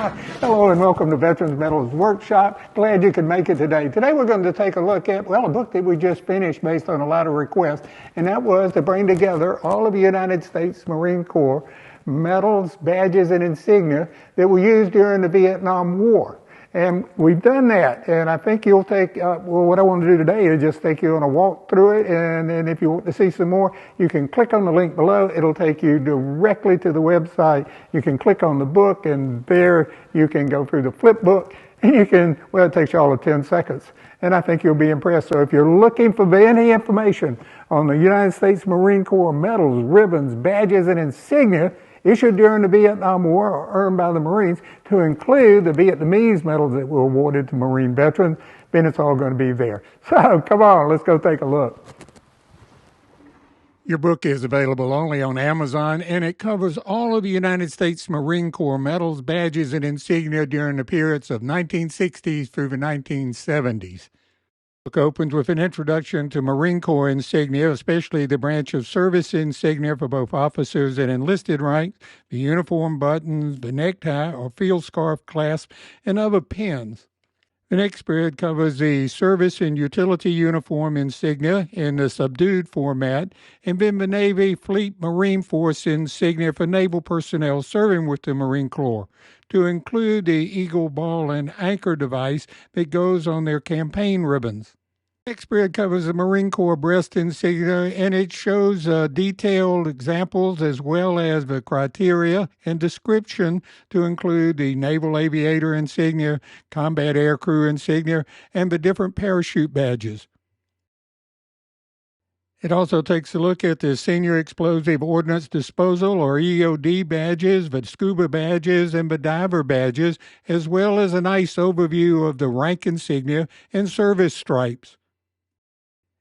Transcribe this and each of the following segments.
Hello and welcome to Veterans Medals Workshop. Glad you could make it today. Today we're going to take a look at, a book that we just finished based on a lot of requests, and that was to bring together all of the United States Marine Corps medals, badges, and insignia that were used during the Vietnam War. And we've done that, and I think you'll take, what I want to do today is just take you on a walk through it, and then if you want to see some more, you can click on the link below. It'll take you directly to the website. You can click on the book, and there you can go through the flip book, and you can, it takes you all of 10 seconds, and I think you'll be impressed. So if you're looking for any information on the United States Marine Corps medals, ribbons, badges, and insignia issued during the Vietnam War or earned by the Marines, to include the Vietnamese medals that were awarded to Marine veterans, then it's all going to be there. So come on, let's go take a look. Your book is available only on Amazon, and it covers all of the United States Marine Corps medals, badges, and insignia during the periods of 1960s through the 1970s. The book opens with an introduction to Marine Corps insignia, especially the branch of service insignia for both officers and enlisted ranks, the uniform buttons, the necktie or field scarf clasp, and other pins. The next period covers the service and utility uniform insignia in the subdued format, and then the Navy Fleet Marine Force insignia for naval personnel serving with the Marine Corps, to include the eagle, ball, and anchor device that goes on their campaign ribbons. The next period covers the Marine Corps breast insignia, and it shows detailed examples as well as the criteria and description to include the Naval Aviator insignia, Combat Aircrew insignia, and the different parachute badges. It also takes a look at the Senior Explosive Ordnance Disposal, or EOD badges, the scuba badges, and the diver badges, as well as a nice overview of the rank insignia and service stripes.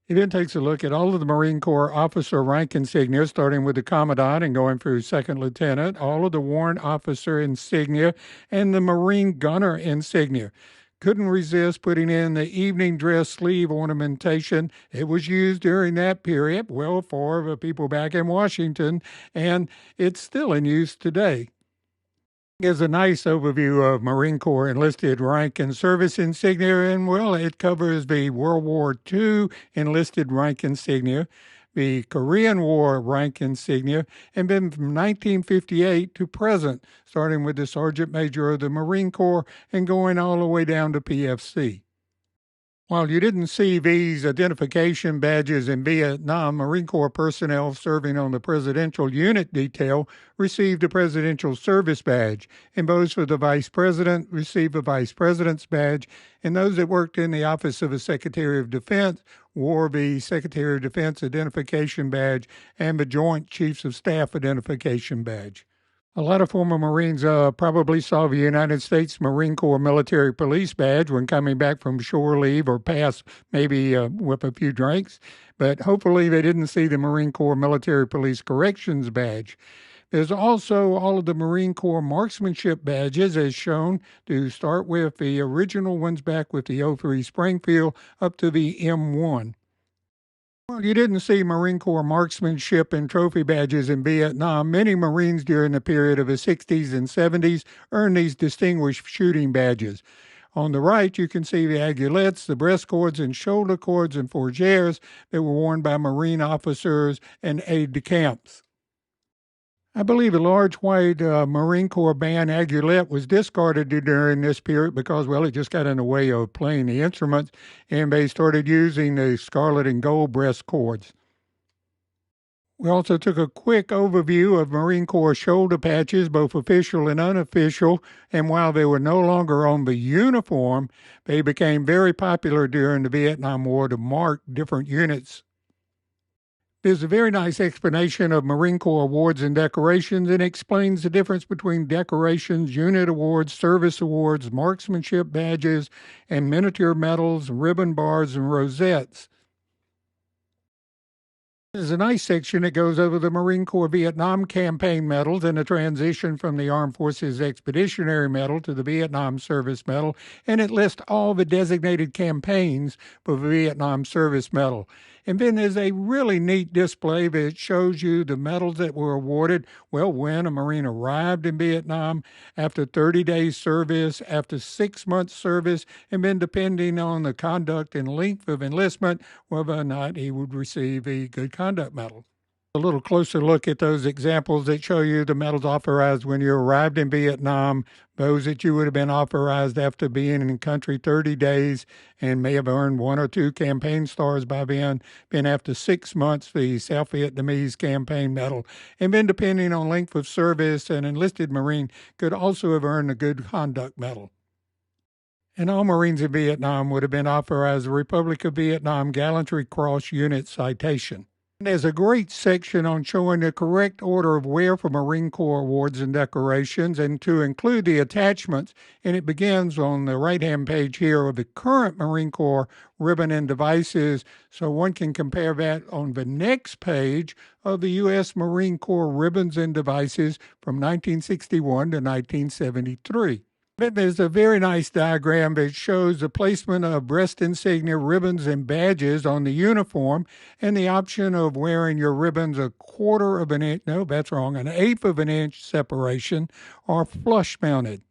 It then takes a look at all of the Marine Corps officer rank insignia, starting with the Commandant and going through Second Lieutenant, all of the Warrant Officer insignia, and the Marine Gunner insignia. Couldn't resist putting in the evening dress sleeve ornamentation. It was used during that period, well, for the people back in Washington, and it's still in use today. Here's a nice overview of Marine Corps enlisted rank and service insignia, and it covers the World War II enlisted rank insignia, the Korean War rank insignia, and then from 1958 to present, starting with the Sergeant Major of the Marine Corps and going all the way down to PFC. While you didn't see these identification badges in Vietnam, Marine Corps personnel serving on the Presidential Unit Detail received a Presidential Service Badge, and those for the Vice President received a Vice President's Badge, and those that worked in the Office of the Secretary of Defense wore the Secretary of Defense Identification Badge and the Joint Chiefs of Staff Identification Badge. A lot of former Marines probably saw the United States Marine Corps Military Police Badge when coming back from shore leave or past, maybe with a few drinks, but hopefully they didn't see the Marine Corps Military Police Corrections Badge. There's also all of the Marine Corps marksmanship badges, as shown, to start with the original ones back with the 03 Springfield up to the M1. Well, you didn't see Marine Corps marksmanship and trophy badges in Vietnam. Many Marines during the period of the 60s and 70s earned these distinguished shooting badges. On the right, you can see the aiguillettes, the breast cords and shoulder cords and fourragères that were worn by Marine officers and aides-de-camps. I believe a large white Marine Corps band aiguillette was discarded during this period because, it just got in the way of playing the instruments, and they started using the scarlet and gold breast cords. We also took a quick overview of Marine Corps shoulder patches, both official and unofficial, and while they were no longer on the uniform, they became very popular during the Vietnam War to mark different units. There's a very nice explanation of Marine Corps awards and decorations, and explains the difference between decorations, unit awards, service awards, marksmanship badges, and miniature medals, ribbon bars, and rosettes. There's a nice section that goes over the Marine Corps Vietnam Campaign Medals and the transition from the Armed Forces Expeditionary Medal to the Vietnam Service Medal, and it lists all the designated campaigns for the Vietnam Service Medal. And then there's a really neat display that shows you the medals that were awarded, well, when a Marine arrived in Vietnam, after 30 days service, after 6 months service, and then depending on the conduct and length of enlistment, whether or not he would receive a Good Conduct Medal. A little closer look at those examples that show you the medals authorized when you arrived in Vietnam, those that you would have been authorized after being in the country 30 days and may have earned 1 or 2 campaign stars by then after 6 months, the South Vietnamese Campaign Medal, and then depending on length of service, an enlisted Marine could also have earned a Good Conduct Medal. And all Marines in Vietnam would have been authorized the Republic of Vietnam Gallantry Cross Unit Citation. There's a great section on showing the correct order of wear for Marine Corps awards and decorations and to include the attachments, and it begins on the right-hand page here of the current Marine Corps ribbon and devices, so one can compare that on the next page of the U.S. Marine Corps ribbons and devices from 1961 to 1973. Then there's a very nice diagram that shows the placement of breast insignia, ribbons, and badges on the uniform and the option of wearing your ribbons a 1/4 of an inch, no, that's wrong, an 1/8 of an inch separation or flush mounted.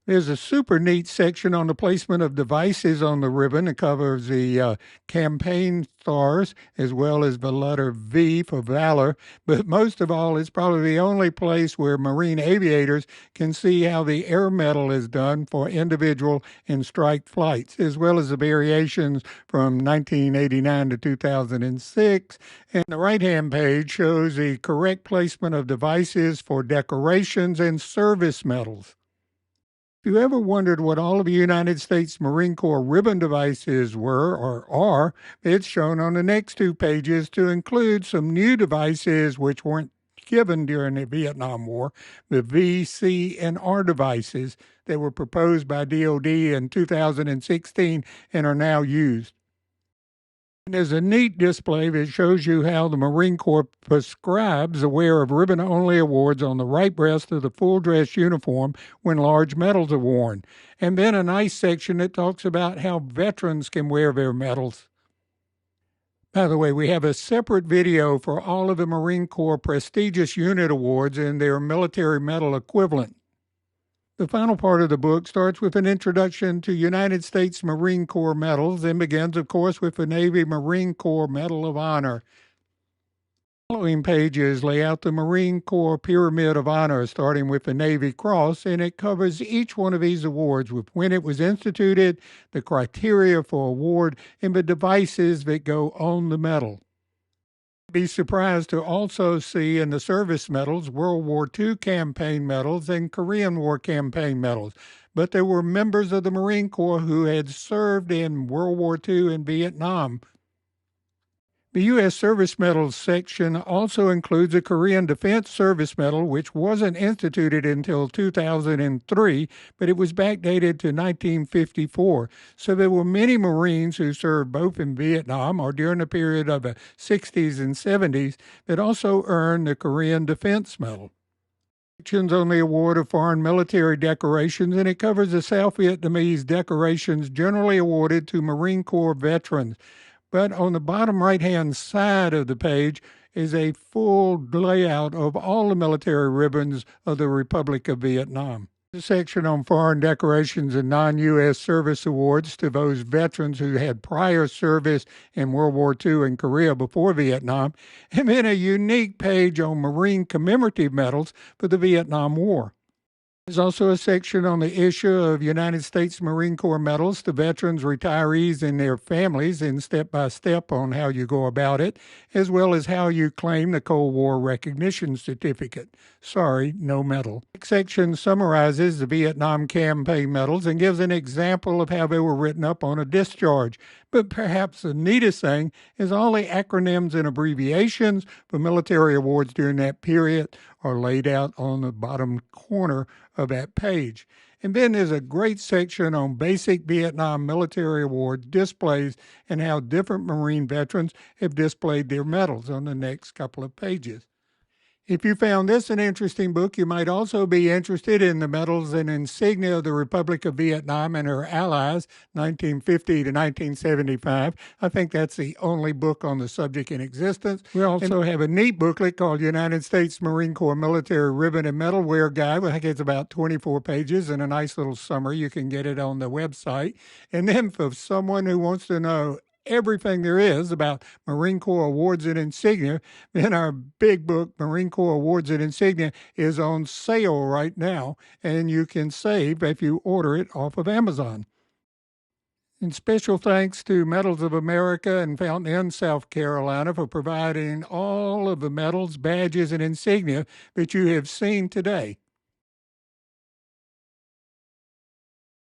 There's a super neat section on the placement of devices on the ribbon that covers the campaign stars as well as the letter V for Valor. But most of all, it's probably the only place where Marine aviators can see how the air medal is done for individual and strike flights, as well as the variations from 1989 to 2006. And the right-hand page shows the correct placement of devices for decorations and service medals. If you ever wondered what all of the United States Marine Corps ribbon devices were or are, it's shown on the next 2 pages to include some new devices which weren't given during the Vietnam War, the V, C, and R devices that were proposed by DoD in 2016 and are now used. There's a neat display that shows you how the Marine Corps prescribes the wear of ribbon-only awards on the right breast of the full-dress uniform when large medals are worn, and then a nice section that talks about how veterans can wear their medals. By the way, we have a separate video for all of the Marine Corps prestigious unit awards and their military medal equivalent. The final part of the book starts with an introduction to United States Marine Corps medals and begins, of course, with the Navy Marine Corps Medal of Honor. The following pages lay out the Marine Corps Pyramid of Honor, starting with the Navy Cross, and it covers each one of these awards with when it was instituted, the criteria for award, and the devices that go on the medal. Be surprised to also see in the service medals World War II campaign medals and Korean War campaign medals, but there were members of the Marine Corps who had served in World War II and Vietnam. The U.S. Service Medals section also includes a Korean Defense Service Medal, which wasn't instituted until 2003, but it was backdated to 1954. So there were many Marines who served both in Vietnam or during the period of the 60s and 70s that also earned the Korean Defense Medal. Sections on the award of foreign military decorations, and it covers the South Vietnamese decorations generally awarded to Marine Corps veterans. But on the bottom right-hand side of the page is a full layout of all the military ribbons of the Republic of Vietnam. The section on foreign decorations and non-U.S. service awards to those veterans who had prior service in World War II and Korea before Vietnam, and then a unique page on Marine commemorative medals for the Vietnam War. There's also a section on the issue of United States Marine Corps medals to veterans, retirees, and their families, and step-by-step on how you go about it, as well as how you claim the Cold War Recognition Certificate. Sorry, no medal. The next section summarizes the Vietnam campaign medals and gives an example of how they were written up on a discharge. But perhaps the neatest thing is all the acronyms and abbreviations for military awards during that period are laid out on the bottom corner of that page. And then there's a great section on basic Vietnam military award displays and how different Marine veterans have displayed their medals on the next couple of pages. If you found this an interesting book, you might also be interested in the medals and insignia of the Republic of Vietnam and her allies, 1950 to 1975. I think that's the only book on the subject in existence. We also have a neat booklet called United States Marine Corps Military Ribbon and Medal Wear Guide. I think it's about 24 pages and a nice little summary. You can get it on the website. And then for someone who wants to know everything there is about Marine Corps awards and insignia, then our big book, Marine Corps Awards and Insignia, is on sale right now, and you can save if you order it off of Amazon. And special thanks to Medals of America and Fountain Inn, South Carolina, for providing all of the medals, badges, and insignia that you have seen today.